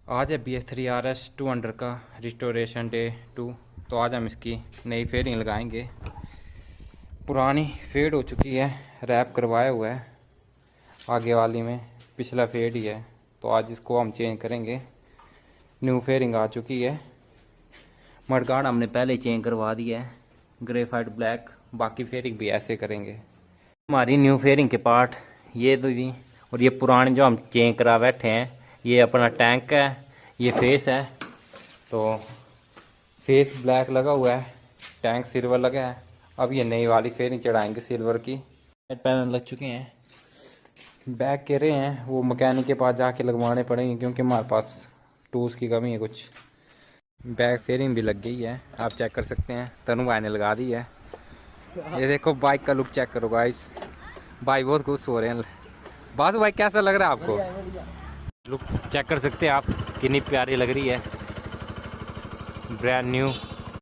आज है BS3 RS200 का रिस्टोरेशन डे 2। तो आज हम इसकी नई फेयरिंग लगाएंगे। पुरानी फेड हो चुकी है, रैप करवाया हुआ है आगे वाली में, पिछला फेड ही है। तो आज इसको हम चेंज करेंगे। न्यू फेयरिंग आ चुकी है। मडगार्ड हमने पहले ही चेंज करवा दिया है, ग्रेफाइट ब्लैक। बाकी फेयरिंग भी ऐसे करेंगे। हमारी न्यू फेयरिंग के पार्ट ये तो भी, और ये पुराने जो हम चेंज करा बैठे हैं, ये अपना टैंक है, ये फेस है। तो फेस ब्लैक लगा हुआ है, टैंक सिल्वर लगा है। अब ये नई वाली फेयरिंग चढ़ाएंगे सिल्वर की। पैनल लग चुके हैं, बैक कह रहे हैं वो मैकेनिक के पास जाके लगवाने पड़ेंगे क्योंकि हमारे पास टूल्स की कमी है कुछ। बैक फेयरिंग भी लग गई है, आप चेक कर सकते हैं। तनु भाई ने लगा दी है। ये देखो बाइक का लुक चेक करो गाइस, भाई बहुत खुश हो रहे हैं। बासु भाई कैसा लग रहा है आपको? लुक चेक कर सकते हैं आप, कितनी प्यारी लग रही है, ब्रांड न्यू।